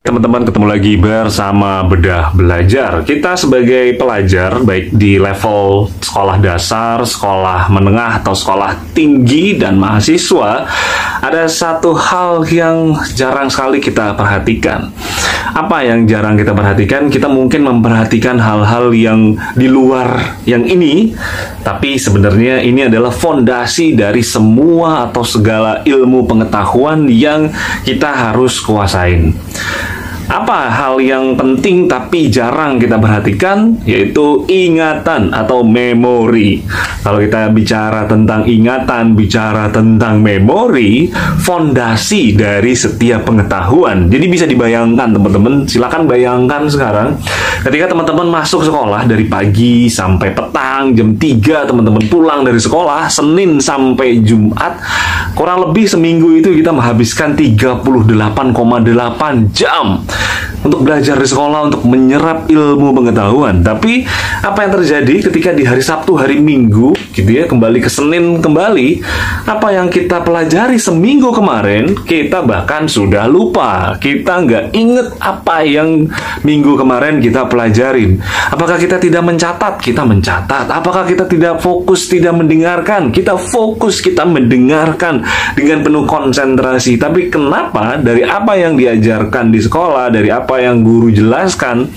Teman-teman, ketemu lagi bersama Bedah Belajar. Kita sebagai pelajar, baik di level sekolah dasar, sekolah menengah, atau sekolah tinggi dan mahasiswa, ada satu hal yang jarang sekali kita perhatikan. Apa yang jarang kita perhatikan? Kita mungkin memperhatikan hal-hal yang di luar yang ini, tapi sebenarnya ini adalah fondasi dari semua atau segala ilmu pengetahuan yang kita harus kuasain. Apa hal yang penting tapi jarang kita perhatikan? Yaitu ingatan atau memori. Kalau kita bicara tentang ingatan, bicara tentang memori, fondasi dari setiap pengetahuan. Jadi bisa dibayangkan teman-teman, silakan bayangkan sekarang ketika teman-teman masuk sekolah dari pagi sampai petang, jam 3 teman-teman pulang dari sekolah, Senin sampai Jumat, kurang lebih seminggu itu kita menghabiskan 38,8 jam untuk belajar di sekolah, untuk menyerap ilmu pengetahuan. Tapi apa yang terjadi ketika di hari Sabtu, hari Minggu gitu ya, kembali ke Senin kembali, apa yang kita pelajari seminggu kemarin kita bahkan sudah lupa. Kita nggak inget apa yang minggu kemarin kita pelajarin. Apakah kita tidak mencatat? Kita mencatat. Apakah kita tidak fokus, tidak mendengarkan? Kita fokus, kita mendengarkan dengan penuh konsentrasi. Tapi kenapa dari apa yang diajarkan di sekolah, dari apa yang guru jelaskan,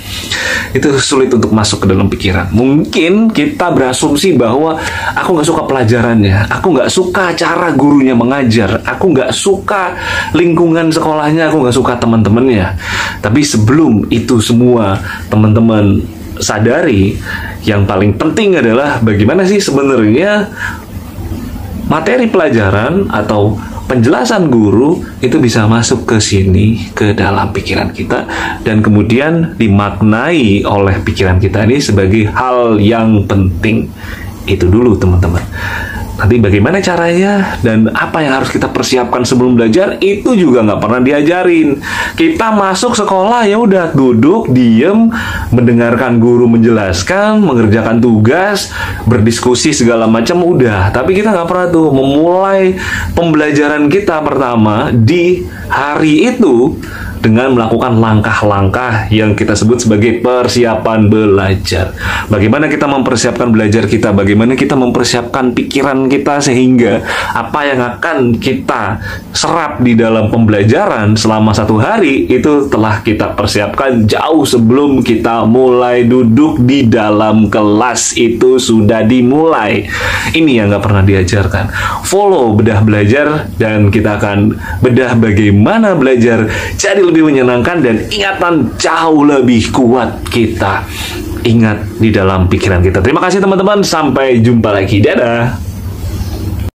itu sulit untuk masuk ke dalam pikiran? Mungkin kita berasumsi bahwa aku nggak suka pelajarannya, aku nggak suka cara gurunya mengajar, aku nggak suka lingkungan sekolahnya, aku nggak suka teman-temannya. Tapi sebelum itu semua teman-teman sadari, yang paling penting adalah bagaimana sih sebenarnya materi pelajaran atau penjelasan guru itu bisa masuk ke sini, ke dalam pikiran kita, dan kemudian dimaknai oleh pikiran kita ini sebagai hal yang penting. Itu dulu teman-teman. Nanti bagaimana caranya dan apa yang harus kita persiapkan sebelum belajar, itu juga nggak pernah diajarin. Kita masuk sekolah ya udah duduk, diem, mendengarkan guru menjelaskan, mengerjakan tugas, berdiskusi segala macam udah. Tapi kita nggak pernah tuh memulai pembelajaran kita pertama di hari itu dengan melakukan langkah-langkah yang kita sebut sebagai persiapan belajar. Bagaimana kita mempersiapkan belajar kita, bagaimana kita mempersiapkan pikiran kita sehingga apa yang akan kita serap di dalam pembelajaran selama satu hari itu telah kita persiapkan jauh sebelum kita mulai duduk di dalam kelas, itu sudah dimulai. Ini yang nggak pernah diajarkan. Follow Bedah Belajar dan kita akan bedah bagaimana belajar jadi lebih menyenangkan dan ingatan jauh lebih kuat kita ingat di dalam pikiran kita. Terima kasih teman-teman, sampai jumpa lagi. Dadah.